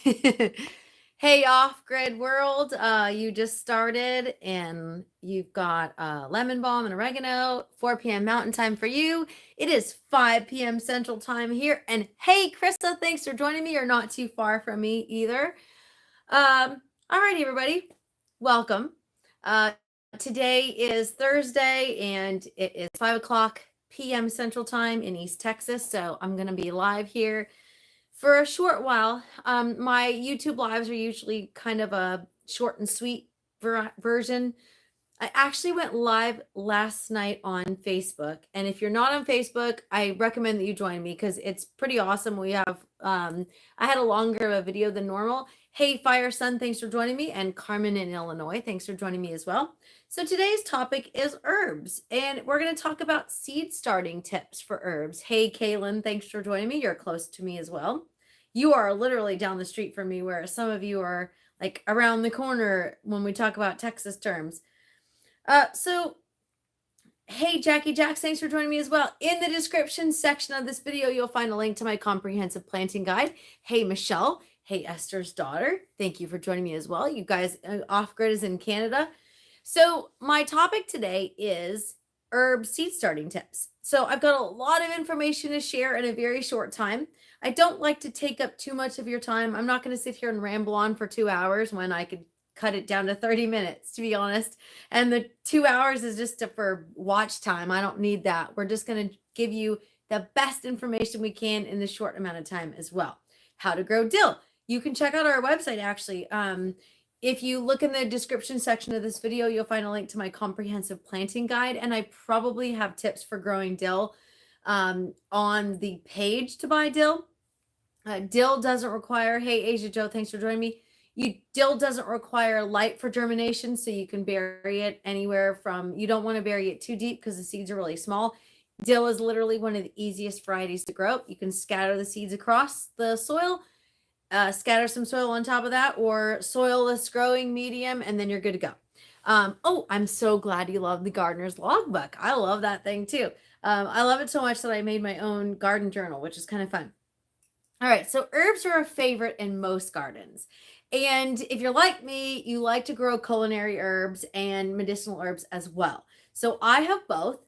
Hey, off-grid world. You just started and you've got lemon balm and oregano, 4 p.m. Mountain Time for you. It is 5 p.m. Central Time here. And hey, Krista, thanks for joining me. You're not too far from me either. All right, everybody. Welcome. Today is Thursday and it is 5 o'clock p.m. Central Time in East Texas. So I'm going to be live here for a short while. My YouTube lives are usually kind of a short and sweet version. I actually went live last night on Facebook. And if you're not on Facebook, I recommend that you join me because it's pretty awesome. We have, I had a longer of a video than normal. Hey, Fire Sun, thanks for joining me. And Carmen in Illinois, thanks for joining me as well. So today's topic is herbs, and we're going to talk about seed starting tips for herbs. Hey, Kaylin, thanks for joining me. You're close to me as well. You are literally down the street from me, where some of you are like around the corner when we talk about Texas terms. So, hey, Jackie Jacks, thanks for joining me as well. In the description section of this video, you'll find a link to my comprehensive planting guide. Hey, Michelle. Hey, Esther's daughter. Thank you for joining me as well. You guys, Off-Grid is in Canada. So my topic today is herb seed starting tips. So I've got a lot of information to share in a very short time. I don't like to take up too much of your time. I'm not going to sit here and ramble on for 2 hours when I could cut it down to 30 minutes, to be honest. And the 2 hours is just for watch time. I don't need that. We're just going to give you the best information we can in the short amount of time as well. How to grow dill. You can check out our website, actually. If you look in the description section of this video, you'll find a link to my comprehensive planting guide. And I probably have tips for growing dill on the page to buy dill. Dill doesn't require, hey, Asia Joe, thanks for joining me. Dill doesn't require light for germination, so you can bury it anywhere from, you don't want to bury it too deep because the seeds are really small. Dill is literally one of the easiest varieties to grow. You can scatter the seeds across the soil, scatter some soil on top of that, or soilless growing medium, and then you're good to go. Oh, I'm so glad you love the Gardener's Logbook. I love that thing too. I love it so much that I made my own garden journal, which is kind of fun. All right, so herbs are a favorite in most gardens. And if you're like me, you like to grow culinary herbs and medicinal herbs as well. So I have both.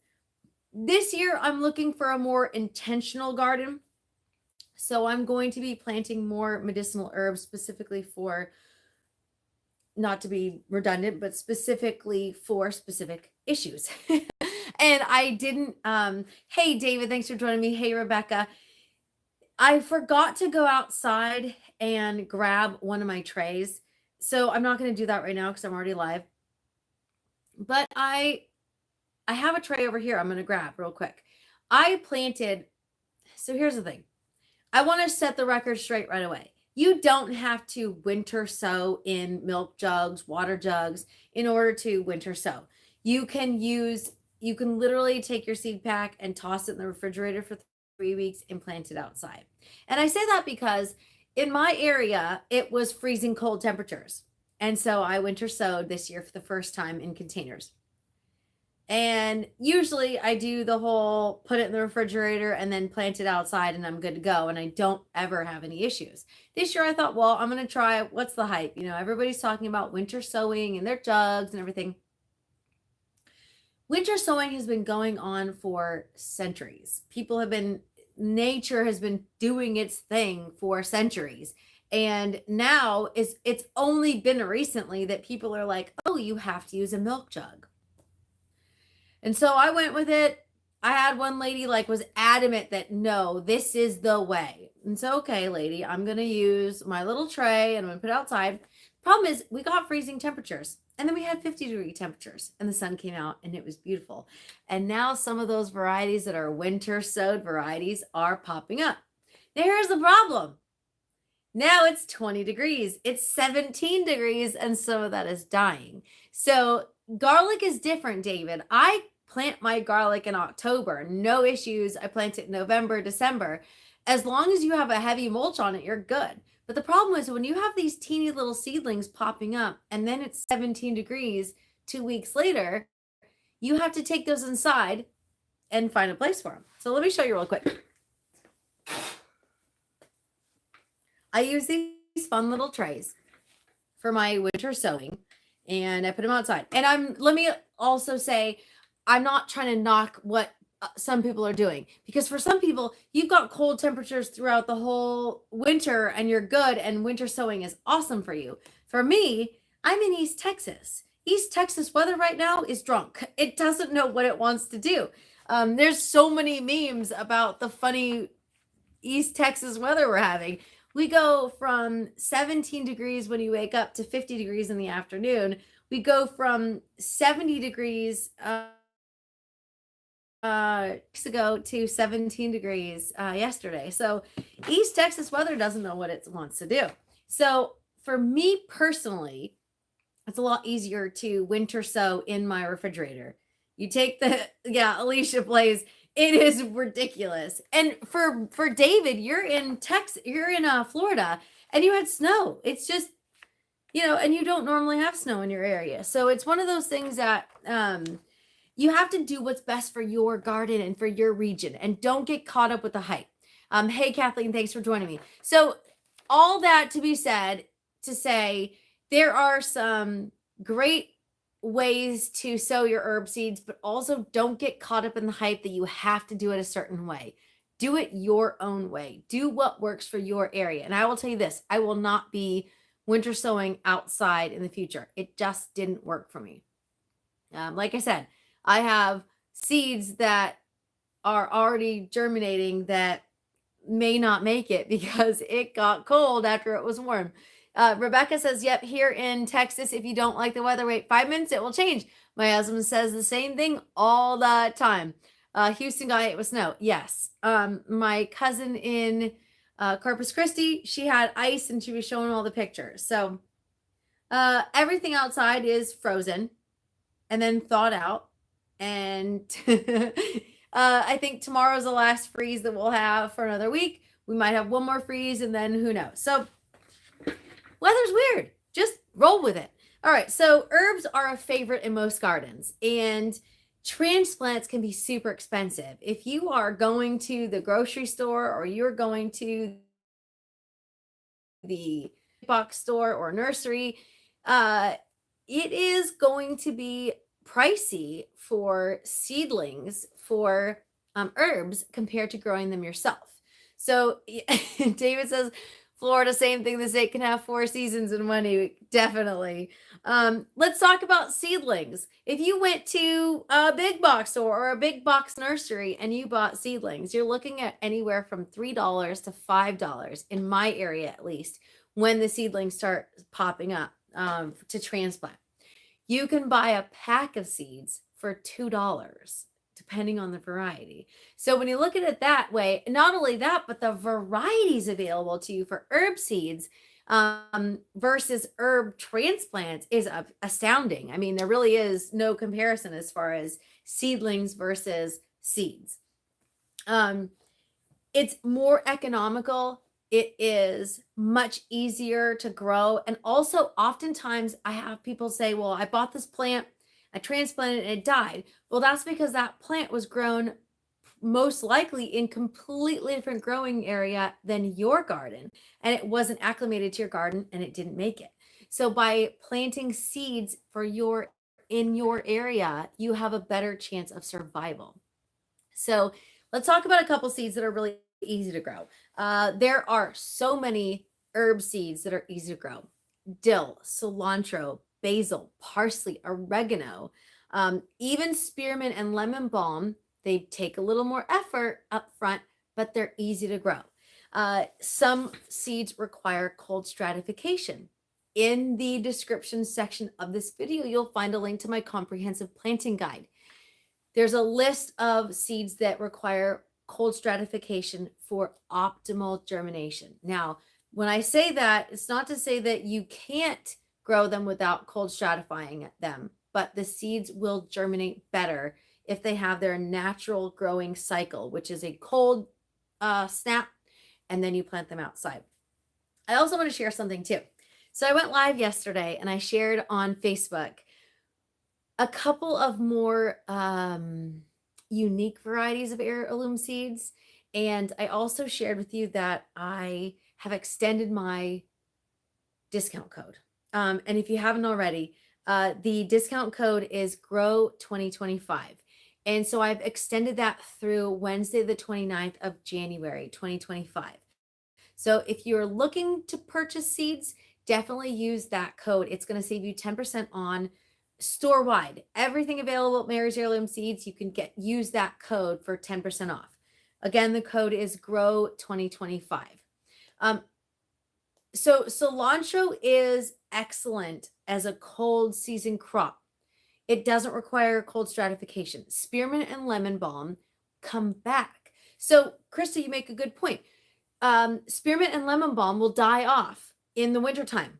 This year, I'm looking for a more intentional garden. So I'm going to be planting more medicinal herbs specifically for, not to be redundant, but specifically for specific issues. And I didn't, hey, David, thanks for joining me. Hey, Rebecca. I forgot to go outside and grab one of my trays. So I'm not going to do that right now because I'm already live. But I have a tray over here I'm going to grab real quick. I planted, so here's the thing. I want to set the record straight right away. You don't have to winter sow in milk jugs, water jugs in order to winter sow. You can literally take your seed pack and toss it in the refrigerator for 3 weeks and plant it outside. And I say that because in my area, it was freezing cold temperatures. And so I winter sowed this year for the first time in containers. And usually I do the whole put it in the refrigerator and then plant it outside and I'm good to go. And I don't ever have any issues. This year I thought, well, I'm going to try, what's the hype? You know, everybody's talking about winter sowing and their jugs and everything. Winter sowing has been going on for centuries. Nature has been doing its thing for centuries. And now it's only been recently that people are like, oh, you have to use a milk jug. And so I went with it. I had one lady was adamant that no, this is the way. And so, okay, lady, I'm going to use my little tray and I'm going to put it outside. Problem is we got freezing temperatures and then we had 50-degree temperatures and the sun came out and it was beautiful. And now some of those varieties that are winter sowed varieties are popping up. Now here's the problem. Now it's 20 degrees, it's 17 degrees, and some of that is dying. So garlic is different, David. I plant my garlic in October, no issues. I plant it in November, December. As long as you have a heavy mulch on it, you're good. But the problem is when you have these teeny little seedlings popping up and then it's 17 degrees 2 weeks later, you have to take those inside and find a place for them. So let me show you real quick. I use these fun little trays for my winter sowing, and I put them outside. And let me also say, I'm not trying to knock what some people are doing, because for some people, you've got cold temperatures throughout the whole winter and you're good, and winter sowing is awesome for you. For me, I'm in East Texas. East Texas weather right now is drunk. It doesn't know what it wants to do. There's so many memes about the funny East Texas weather we're having. We go from 17 degrees when you wake up to 50 degrees in the afternoon. We go from 70 degrees weeks ago to 17 degrees yesterday. So East Texas weather doesn't know what it wants to do. So for me personally, it's a lot easier to winter sow in my refrigerator. You take Alicia plays. It is ridiculous. And for David, you're in Florida, and you had snow. It's just, and you don't normally have snow in your area. So it's one of those things that you have to do what's best for your garden and for your region, and don't get caught up with the hype. Hey, Kathleen, thanks for joining me. So all that to be said, to say there are some great ways to sow your herb seeds, but also don't get caught up in the hype that you have to do it a certain way. Do it your own way. Do what works for your area. And I will tell you this, I will not be winter sowing outside in the future. It just didn't work for me. Like I said, I have seeds that are already germinating that may not make it because it got cold after it was warm. Rebecca says, yep, here in Texas, if you don't like the weather, wait 5 minutes, it will change. My husband says the same thing all the time. Houston got hit with snow. Yes. My cousin in Corpus Christi, she had ice and she was showing all the pictures. So everything outside is frozen and then thawed out. And I think tomorrow's the last freeze that we'll have for another week. We might have one more freeze, and then who knows. So weather's weird. Just roll with it. All right. So herbs are a favorite in most gardens, and transplants can be super expensive. If you are going to the grocery store, or you're going to the box store or nursery, it is going to be pricey for seedlings for herbs compared to growing them yourself. So David says, Florida, same thing. The state can have 4 seasons in 1 week. Definitely. Let's talk about seedlings. If you went to a big box store or a big box nursery and you bought seedlings, you're looking at anywhere from $3 to $5 in my area, at least, when the seedlings start popping up to transplant. You can buy a pack of seeds for $2, depending on the variety. So when you look at it that way, not only that, but the varieties available to you for herb seeds versus herb transplants is astounding. I mean, there really is no comparison as far as seedlings versus seeds. It's more economical. It is much easier to grow. And also, oftentimes I have people say, well, I bought this plant, I transplanted it, and it died. Well, that's because that plant was grown most likely in completely different growing area than your garden, and it wasn't acclimated to your garden, and it didn't make it. So by planting seeds in your area, you have a better chance of survival. So let's talk about a couple seeds that are really easy to grow. There are so many herb seeds that are easy to grow. Dill, cilantro, basil, parsley, oregano, even spearmint and lemon balm. They take a little more effort up front, but they're easy to grow. Some seeds require cold stratification. In the description section of this video, you'll find a link to my comprehensive planting guide. There's a list of seeds that require cold stratification for optimal germination. Now, when I say that, it's not to say that you can't grow them without cold stratifying them, but the seeds will germinate better if they have their natural growing cycle, which is a cold snap, and then you plant them outside. I also want to share something too. So I went live yesterday and I shared on Facebook a couple of more unique varieties of heirloom seeds. And I also shared with you that I have extended my discount code. And if you haven't already, the discount code is GROW 2025. And so I've extended that through Wednesday, the 29th of January, 2025. So if you're looking to purchase seeds, definitely use that code. It's going to save you 10% on store wide. Everything available at Mary's Heirloom Seeds, you can use that code for 10% off. Again, the code is GROW 2025. So cilantro is excellent as a cold season crop. It doesn't require cold stratification. Spearmint and lemon balm come back. So, Krista, you make a good point. Spearmint and lemon balm will die off in the wintertime.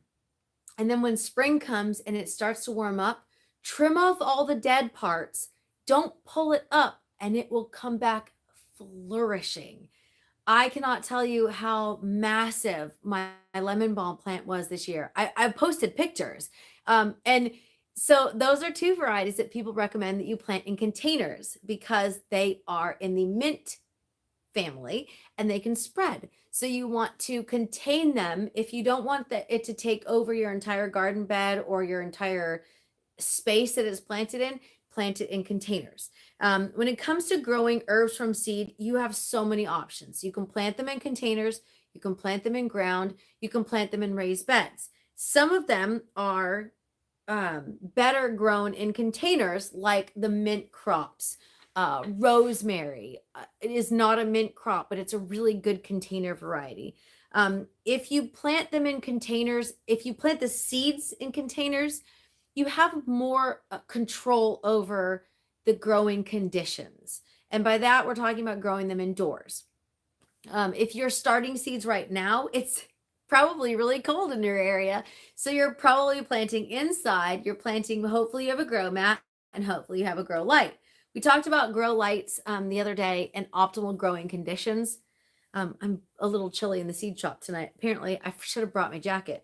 And then when spring comes and it starts to warm up, trim off all the dead parts. Don't pull it up and it will come back flourishing. I cannot tell you how massive my lemon balm plant was this year. I posted pictures. And so those are two varieties that people recommend that you plant in containers because they are in the mint family and they can spread. So you want to contain them. If you don't want it to take over your entire garden bed or your entire space that it's planted in, plant it in containers. When it comes to growing herbs from seed, you have so many options. You can plant them in containers, you can plant them in ground, you can plant them in raised beds. Some of them are better grown in containers, like the mint crops. Rosemary, it is not a mint crop, but it's a really good container variety. If you plant them in containers, if you plant the seeds in containers, you have more control over the growing conditions. And by that, we're talking about growing them indoors. If you're starting seeds right now, it's probably really cold in your area. So you're probably planting inside. You're planting, hopefully you have a grow mat and hopefully you have a grow light. We talked about grow lights the other day and optimal growing conditions. I'm a little chilly in the seed shop tonight. Apparently, I should have brought my jacket.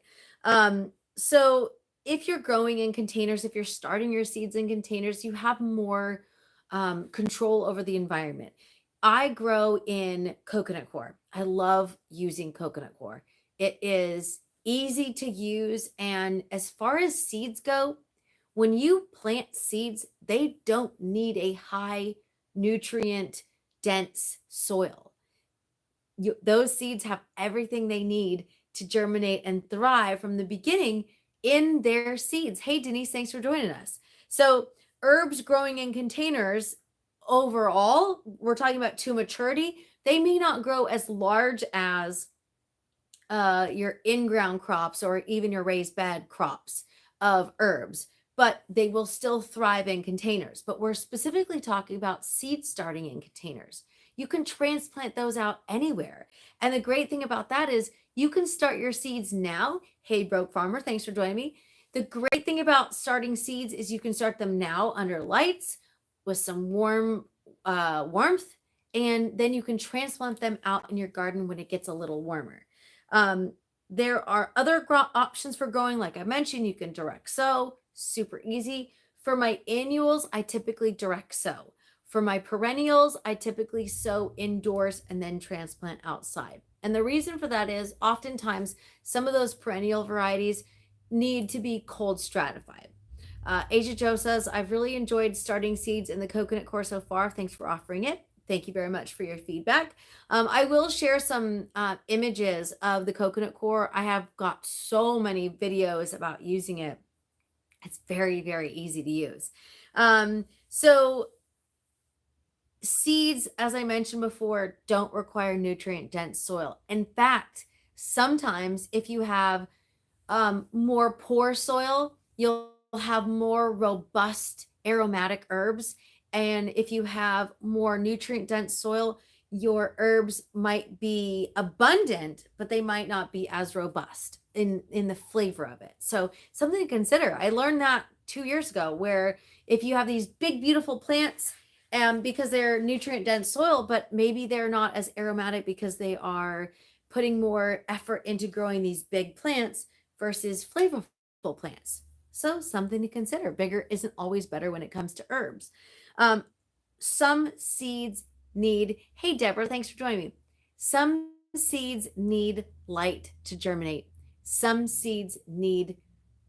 So if you're growing in containers, if you're starting your seeds in containers, you have more control over the environment. I grow in coconut coir. I love using coconut coir. It is easy to use. And as far as seeds go, when you plant seeds, they don't need a high nutrient dense soil. Those seeds have everything they need to germinate and thrive from the beginning in their seeds. Hey, Denise, thanks for joining us. So herbs growing in containers, overall, we're talking about to maturity. They may not grow as large as your in-ground crops or even your raised bed crops of herbs, but they will still thrive in containers. But we're specifically talking about seed starting in containers. You can transplant those out anywhere. And the great thing about that is you can start your seeds now. Hey, Broke Farmer, thanks for joining me. The great thing about starting seeds is you can start them now under lights with some warmth, and then you can transplant them out in your garden when it gets a little warmer. There are other options for growing. Like I mentioned, you can direct sow, super easy. For my annuals, I typically direct sow. For my perennials, I typically sow indoors and then transplant outside. And the reason for that is oftentimes some of those perennial varieties need to be cold stratified. Asia Joe says, I've really enjoyed starting seeds in the coconut coir so far. Thanks for offering it. Thank you very much for your feedback. I will share some images of the coconut coir. I have got so many videos about using it. It's very, very easy to use. So seeds, as I mentioned before, don't require nutrient dense soil. In fact, sometimes if you have more poor soil, you'll have more robust aromatic herbs. And if you have more nutrient dense soil, your herbs might be abundant, but they might not be as robust in the flavor of it. So something to consider. I learned that 2 years ago, where if you have these big, beautiful plants, because they're nutrient dense soil, but maybe they're not as aromatic because they are putting more effort into growing these big plants versus flavorful plants. So something to consider. Bigger isn't always better when it comes to herbs. Some seeds need, hey, Deborah, thanks for joining me. Some seeds need light to germinate. Some seeds need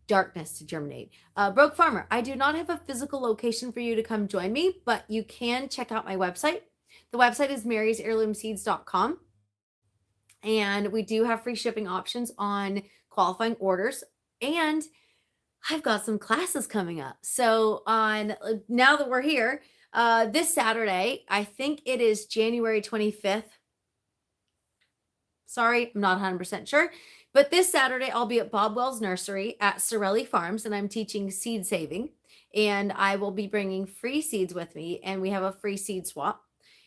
darkness to germinate. Broke Farmer, I do not have a physical location for you to come join me, but you can check out my website. The website is marysheirloomseeds.com. And we do have free shipping options on qualifying orders. And I've got some classes coming up. So on now that we're here, this Saturday, I think it is January 25th. Sorry, I'm not 100% sure. But this Saturday, I'll be at Bob Wells Nursery at Sorelli Farms, and I'm teaching seed saving. And I will be bringing free seeds with me, and we have a free seed swap.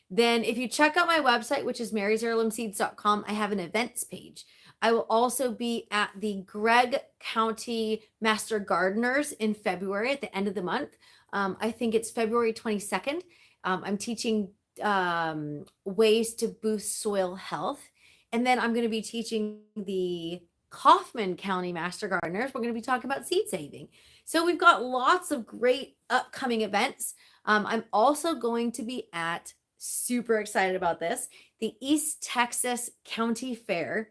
Then if you check out my website, which is marysheirloomseeds.com, I have an events page. I will also be at the Gregg County Master Gardeners in February at the end of the month. I think it's February 22nd. I'm teaching ways to boost soil health. And then I'm going to be teaching the Kaufman County Master Gardeners. We're going to be talking about seed saving. So we've got lots of great upcoming events. I'm also going to be at, super excited about this, the East Texas County Fair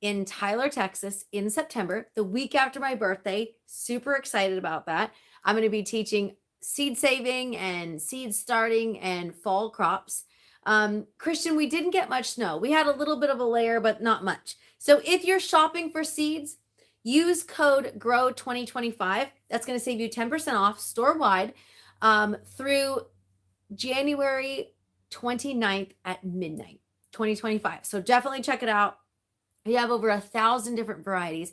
in Tyler, Texas in September, the week after my birthday. Super excited about that. I'm going to be teaching seed saving and seed starting and fall crops. Christian, we didn't get much snow. We had a little bit of a layer, but not much. So if you're shopping for seeds, use code GROW2025. That's going to save you 10% off store-wide through January 29th at midnight, 2025. So definitely check it out. We have over 1,000 different varieties.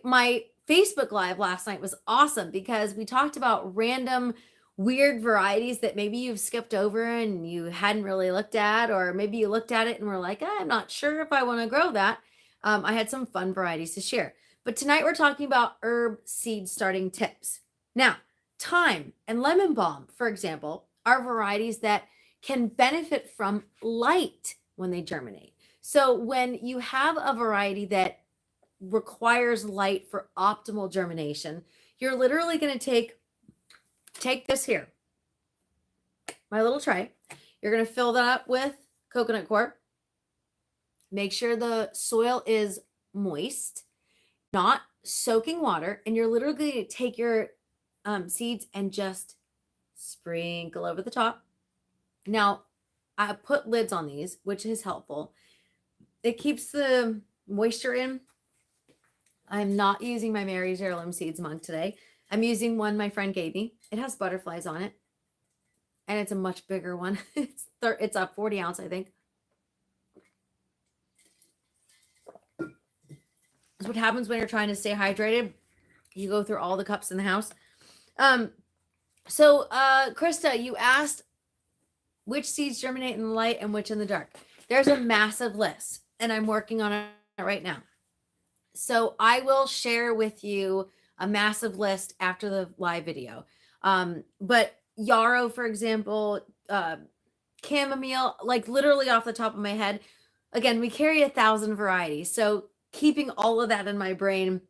My Facebook Live last night was awesome because we talked about random weird varieties that maybe you've skipped over and you hadn't really looked at, or maybe you looked at it and were like, I'm not sure if I want to grow that. I had some fun varieties to share. But tonight we're talking about herb seed starting tips. Now, thyme and lemon balm, for example, are varieties that can benefit from light when they germinate. So when you have a variety that requires light for optimal germination, you're literally going to take this here, my little tray. You're going to fill that up with coconut coir. Make sure the soil is moist, not soaking water. And you're literally going to take your seeds and just sprinkle over the top. Now, I put lids on these, which is helpful. It keeps the moisture in. I'm not using my Mary's Heirloom Seeds mug today. I'm using one my friend gave me. It has butterflies on it, and it's a much bigger one. It's a 40 ounce, I think. That's what happens when you're trying to stay hydrated. You go through all the cups in the house. So Krista, you asked which seeds germinate in the light and which in the dark. There's a massive list, and I'm working on it right now. So I will share with you a massive list after the live video. But yarrow, for example, chamomile, like literally off the top of my head, again, we carry 1,000 varieties. So keeping all of that in my brain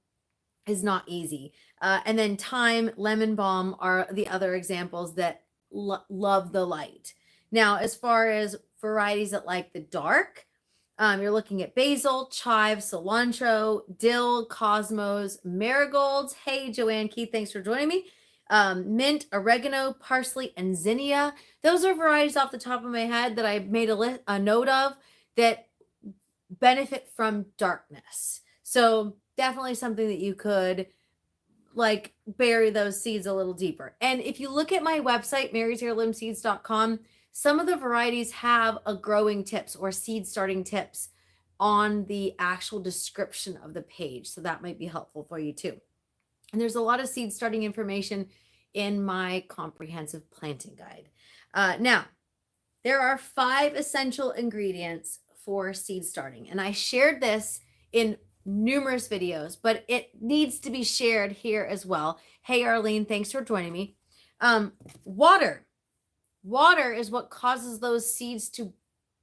is not easy. And then thyme, lemon balm are the other examples that love the light. Now, as far as varieties that like the dark, you're looking at basil, chive, cilantro, dill, cosmos, marigolds. Hey, Joanne Keith, thanks for joining me. Mint, oregano, parsley, and zinnia. Those are varieties off the top of my head that I made a note of that benefit from darkness. So definitely something that you could like bury those seeds a little deeper. And if you look at my website, marysheirloomseeds.com, some of the varieties have a growing tips or seed starting tips on the actual description of the page. So that might be helpful for you too. And there's a lot of seed starting information in my comprehensive planting guide. Now, there are 5 essential ingredients for seed starting. And I shared this in numerous videos, but it needs to be shared here as well. Hey, Arlene, thanks for joining me. Water. Water is what causes those seeds to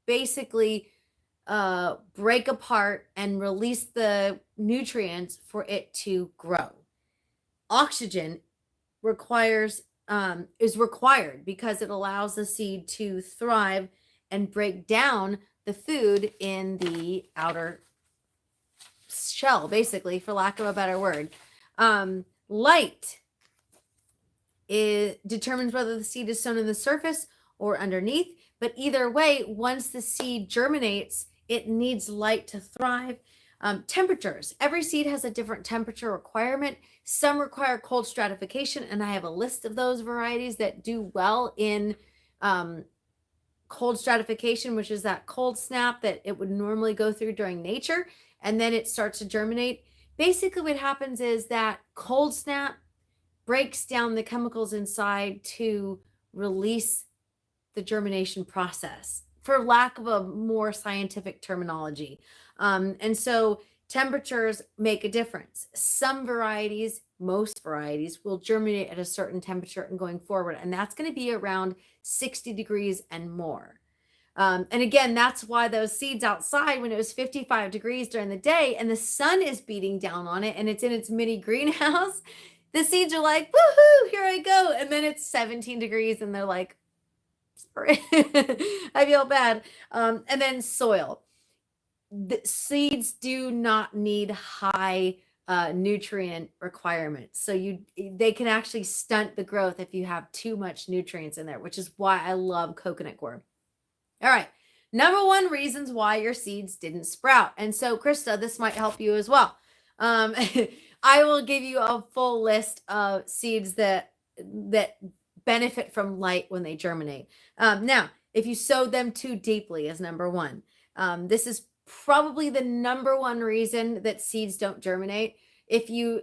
basically break apart and release the nutrients for it to grow. Oxygen is required because it allows the seed to thrive and break down the food in the outer shell, basically, for lack of a better word. Light determines whether the seed is sown in the surface or underneath. But either way, once the seed germinates, it needs light to thrive. Temperatures. Every seed has a different temperature requirement. Some require cold stratification, and I have a list of those varieties that do well in cold stratification, which is that cold snap that it would normally go through during nature, and then it starts to germinate. Basically, what happens is that cold snap breaks down the chemicals inside to release the germination process, for lack of a more scientific terminology. And so temperatures make a difference. Some varieties, most varieties, will germinate at a certain temperature and going forward, and that's going to be around 60 degrees and more. And again, that's why those seeds outside, when it was 55 degrees during the day and the sun is beating down on it and it's in its mini greenhouse, the seeds are like, woohoo, here I go. And then it's 17 degrees and they're like, sorry, I feel bad. And then soil. The seeds do not need high nutrient requirements. So they can actually stunt the growth if you have too much nutrients in there, which is why I love coconut coir. All right. Number one reasons why your seeds didn't sprout. And so, Krista, this might help you as well. I will give you a full list of seeds that benefit from light when they germinate. Now, if you sow them too deeply is number one. This is probably the number one reason that seeds don't germinate. If you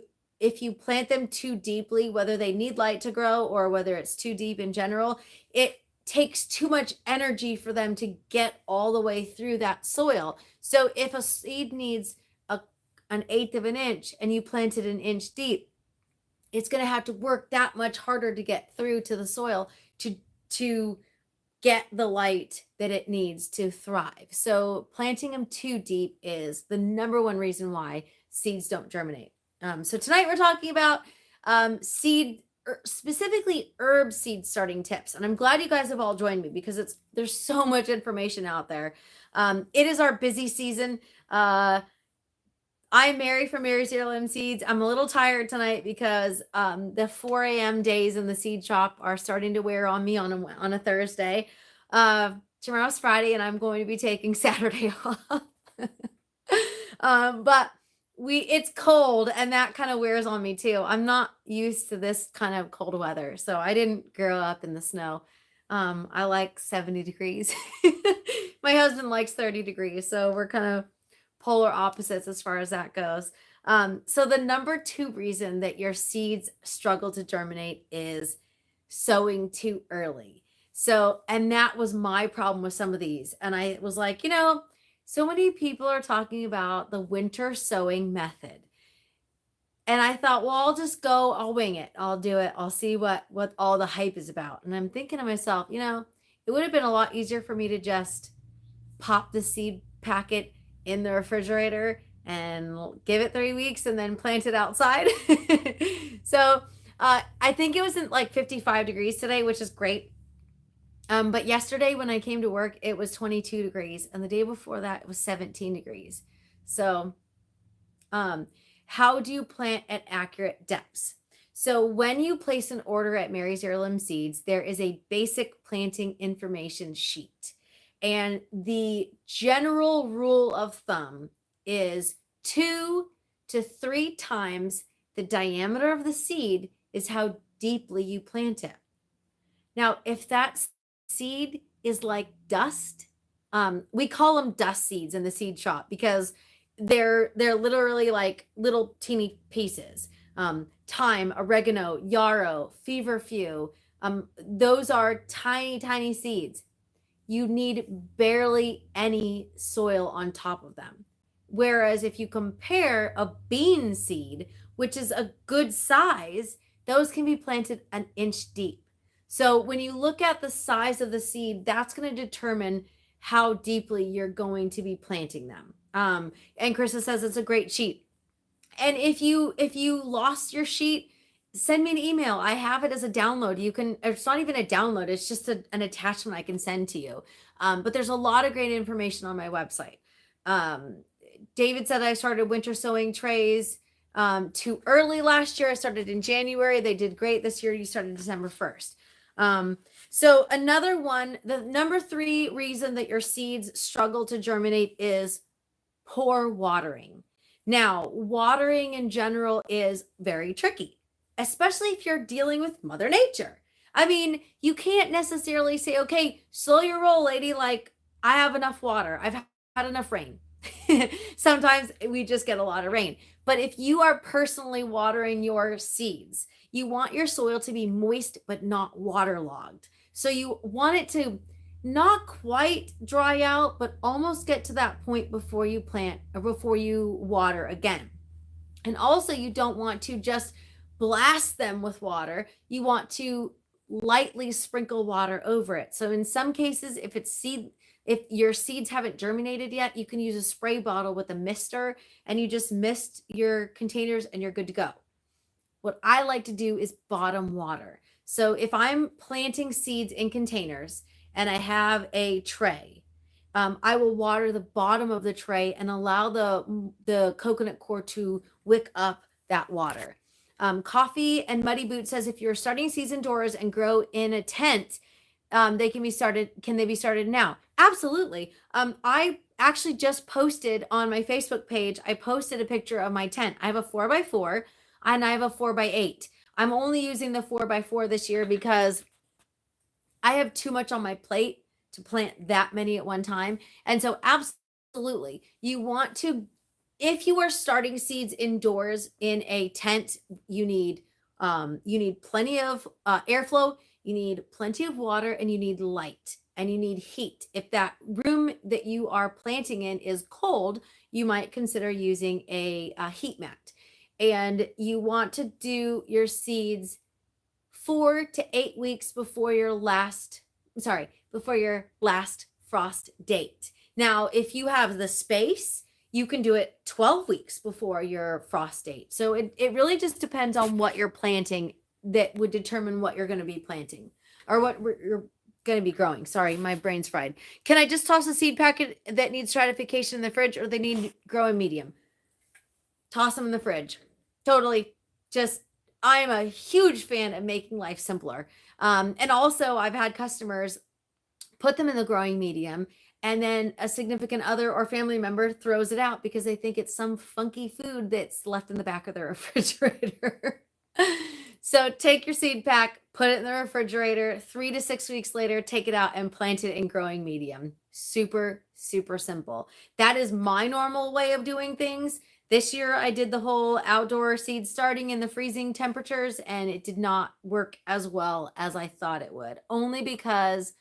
plant them too deeply, whether they need light to grow or whether it's too deep in general, it takes too much energy for them to get all the way through that soil. So if a seed needs an eighth of an inch and you plant it an inch deep, it's going to have to work that much harder to get through to the soil to get the light that it needs to thrive. So planting them too deep is the number one reason why seeds don't germinate. So tonight we're talking about specifically herb seed starting tips. And I'm glad you guys have all joined me because there's so much information out there. It is our busy season. I'm Mary from Mary's Heirloom Seeds. I'm a little tired tonight because the 4 a.m. days in the seed shop are starting to wear on me on a Thursday. Tomorrow's Friday, and I'm going to be taking Saturday off. But it's cold, and that kind of wears on me too. I'm not used to this kind of cold weather, so I didn't grow up in the snow. I like 70 degrees. My husband likes 30 degrees, so we're kind of polar opposites as far as that goes. So the number two reason that your seeds struggle to germinate is sowing too early. And that was my problem with some of these. And I was like, so many people are talking about the winter sowing method. And I thought, well, I'll wing it. I'll do it. I'll see what all the hype is about. And I'm thinking to myself, it would have been a lot easier for me to just pop the seed packet in the refrigerator and give it 3 weeks and then plant it outside. So I think it was in like 55 degrees today, which is great. But yesterday when I came to work, it was 22 degrees. And the day before that, it was 17 degrees. So how do you plant at accurate depths? So when you place an order at Mary's Heirloom Seeds, there is a basic planting information sheet. And the general rule of thumb is 2 to 3 times the diameter of the seed is how deeply you plant it. Now, if that seed is like dust, we call them dust seeds in the seed shop because they're literally like little teeny pieces. Thyme, oregano, yarrow, feverfew, those are tiny, tiny seeds. You need barely any soil on top of them. Whereas if you compare a bean seed, which is a good size, those can be planted an inch deep. So when you look at the size of the seed, that's going to determine how deeply you're going to be planting them. And Krista says it's a great sheet. And if you lost your sheet, send me an email. I have it as a download. It's not even a download. It's just an attachment I can send to you. But there's a lot of great information on my website. David said I started winter sowing trays too early last year. I started in January. They did great this year. You started December 1st. So another one, the number 3 reason that your seeds struggle to germinate is poor watering. Now, watering in general is very tricky, especially if you're dealing with Mother Nature. I mean, you can't necessarily say, okay, slow your roll, lady. Like, I have enough water. I've had enough rain. Sometimes we just get a lot of rain. But if you are personally watering your seeds, you want your soil to be moist but not waterlogged. So you want it to not quite dry out, but almost get to that point before you plant or before you water again. And also, you don't want to just blast them with water. You want to lightly sprinkle water over it. So in some cases, if your seeds haven't germinated yet, you can use a spray bottle with a mister and you just mist your containers and you're good to go. What I like to do is bottom water. So if I'm planting seeds in containers and I have a tray, I will water the bottom of the tray and allow the coconut coir to wick up that water. Coffee and Muddy Boot says if you're starting seeds indoors and grow in a tent, they can be started. Can they be started now? Absolutely. I actually just posted on my Facebook page. I posted a picture of my tent. I have a 4x4 and I have a 4x8. I'm only using the 4x4 this year because I have too much on my plate to plant that many at one time. And so absolutely, you want to, if you are starting seeds indoors in a tent, you need plenty of airflow, you need plenty of water, and you need light, and you need heat. If that room that you are planting in is cold, you might consider using a heat mat. And you want to do your seeds 4 to 8 weeks before your last frost date. Now, if you have the space, you can do it 12 weeks before your frost date. So it really just depends on what you're planting that would determine what you're going to be planting or what you're going to be growing. Sorry, my brain's fried. Can I just toss a seed packet that needs stratification in the fridge, or they need growing medium? Toss them in the fridge. Totally. I'm a huge fan of making life simpler. And also I've had customers put them in the growing medium, and then a significant other or family member throws it out because they think it's some funky food that's left in the back of the refrigerator. So take your seed pack, put it in the refrigerator, 3 to 6 weeks later, take it out and plant it in growing medium. Super, super simple. That is my normal way of doing things. This year I did the whole outdoor seed starting in the freezing temperatures, and it did not work as well as I thought it would. Only because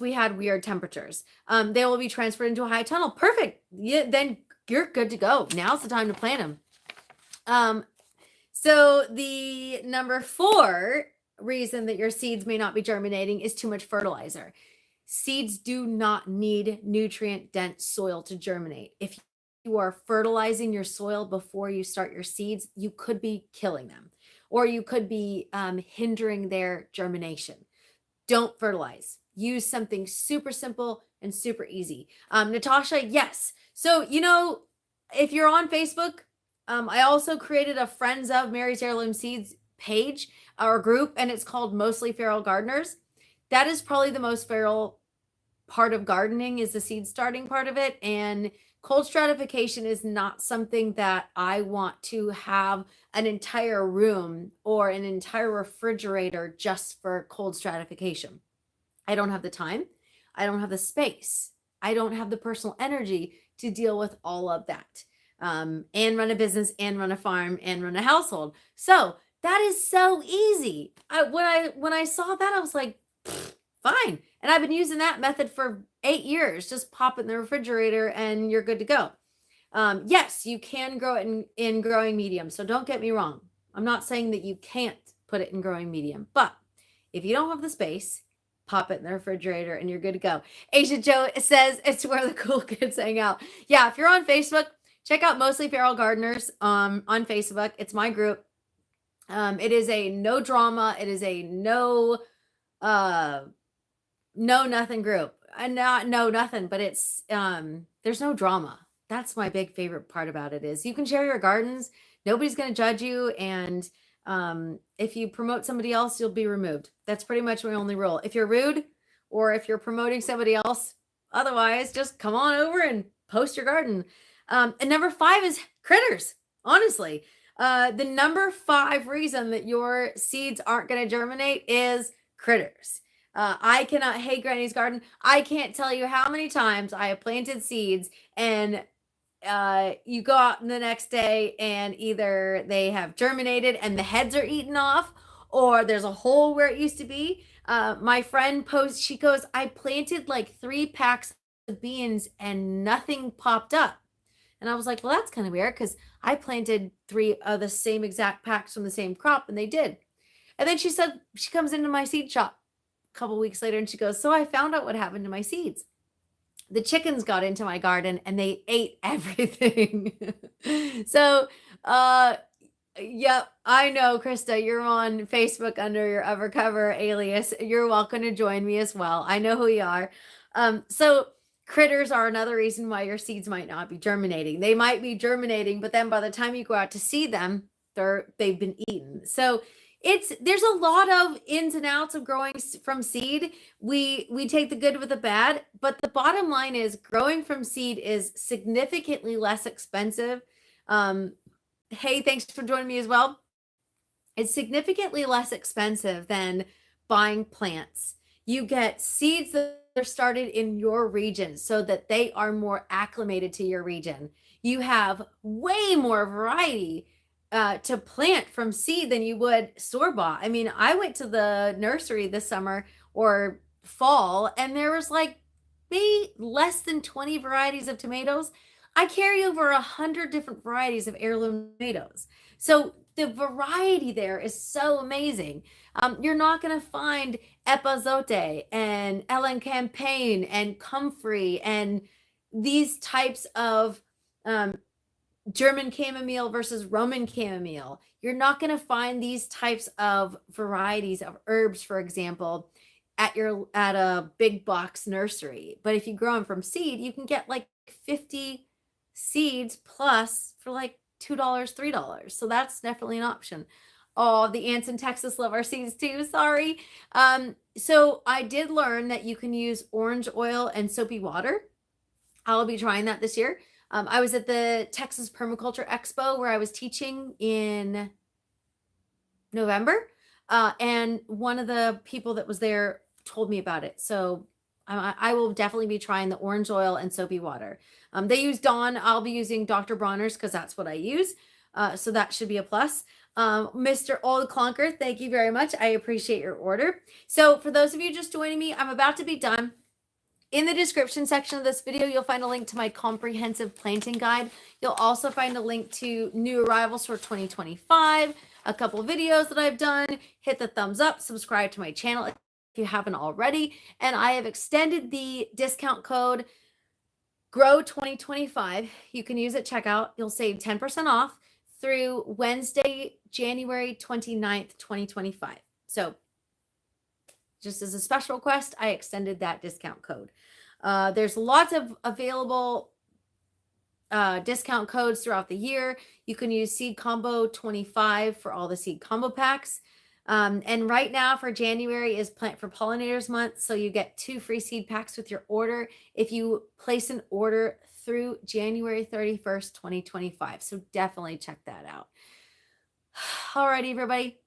we had weird temperatures. They will be transferred into a high tunnel. Perfect. Yeah, then you're good to go. Now's the time to plant them. So the number 4 reason that your seeds may not be germinating is too much fertilizer. Seeds do not need nutrient-dense soil to germinate. If you are fertilizing your soil before you start your seeds, you could be killing them, or you could be hindering their germination. Don't fertilize. Use something super simple and super easy. Natasha, yes. So, if you're on Facebook, I also created a Friends of Mary's Heirloom Seeds page or group, and it's called Mostly Feral Gardeners. That is probably the most feral part of gardening, is the seed starting part of it. And cold stratification is not something that I want to have an entire room or an entire refrigerator just for cold stratification. I don't have the time. I don't have the space. I don't have the personal energy to deal with all of that. And run a business and run a farm and run a household. So that is so easy. When I saw that, I was like, fine. And I've been using that method for 8 years. Just pop it in the refrigerator and you're good to go. Yes, you can grow it in growing medium. So don't get me wrong. I'm not saying that you can't put it in growing medium, but if you don't have the space, pop it in the refrigerator and you're good to go. Asia Joe says it's where the cool kids hang out. Yeah, if you're on Facebook, check out Mostly Feral Gardeners on Facebook. It's my group. It is a no drama. It is a no nothing group. no, nothing, but it's, there's no drama. That's my big favorite part about it is you can share your gardens. Nobody's going to judge you. And, if you promote somebody else, you'll be removed. That's pretty much my only rule. If you're rude or if you're promoting somebody else, otherwise just come on over and post your garden. And number 5 is critters. Honestly, the number 5 reason that your seeds aren't going to germinate is critters. I cannot, hey, Granny's Garden, I can't tell you how many times I have planted seeds and you go out the next day and either they have germinated and the heads are eaten off, or there's a hole where it used to be. My friend posts, she goes, I planted like 3 packs of beans and nothing popped up. And I was like, well, that's kind of weird because I planted 3 of the same exact packs from the same crop and they did. And then she said, she comes into my seed shop a couple weeks later and she goes, so I found out what happened to my seeds. The chickens got into my garden and they ate everything. So, yep, I know, Krista, you're on Facebook under your Evercover alias. You're welcome to join me as well. I know who you are. So critters are another reason why your seeds might not be germinating. They might be germinating, but then by the time you go out to see them, they've been eaten. So there's a lot of ins and outs of growing from seed. We take the good with the bad, but the bottom line is growing from seed is significantly less expensive. Hey, thanks for joining me as well. It's significantly less expensive than buying plants. You get seeds that are started in your region so that they are more acclimated to your region. You have way more variety to plant from seed than you would store-bought. I mean, I went to the nursery this summer or fall, and there was like maybe less than 20 varieties of tomatoes. I carry over 100 different varieties of heirloom tomatoes. So the variety there is so amazing. You're not going to find Epazote and Ellen Campaign and Comfrey and these types of German chamomile versus Roman chamomile. You're not going to find these types of varieties of herbs, for example, at a big box nursery. But if you grow them from seed, you can get like 50 seeds plus for like $2, $3. So that's definitely an option. Oh, the ants in Texas love our seeds too. Sorry. So I did learn that you can use orange oil and soapy water. I'll be trying that this year. I was at the Texas Permaculture Expo where I was teaching in November. And one of the people that was there told me about it. So I will definitely be trying the orange oil and soapy water. They use Dawn. I'll be using Dr. Bronner's because that's what I use. So that should be a plus. Mr. Old Clunker, thank you very much. I appreciate your order. So for those of you just joining me, I'm about to be done. In the description section of this video, you'll find a link to my comprehensive planting guide. You'll also find a link to new arrivals for 2025, a couple videos that I've done. Hit the thumbs up, subscribe to my channel if you haven't already. And I have extended the discount code GROW2025. You can use at checkout. You'll save 10% off through Wednesday, January 29th, 2025. So just as a special request, I extended that discount code. There's lots of available discount codes throughout the year. You can use Seed Combo 25 for all the seed combo packs. And right now for January is Plant for Pollinators month. So you get 2 free seed packs with your order if you place an order through January 31st, 2025. So definitely check that out. All right, everybody.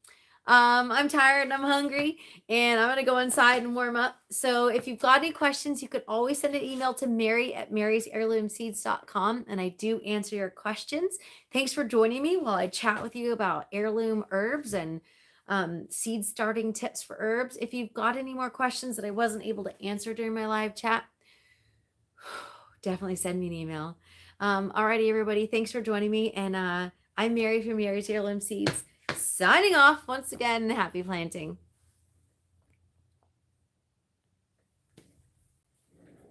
I'm tired and I'm hungry and I'm going to go inside and warm up. So if you've got any questions, you could always send an email to mary@marysheirloomseeds.com and I do answer your questions. Thanks for joining me while I chat with you about heirloom herbs and seed starting tips for herbs. If you've got any more questions that I wasn't able to answer during my live chat, definitely send me an email. Alrighty, everybody. Thanks for joining me. And I'm Mary from Mary's Heirloom Seeds. Signing off once again. Happy planting.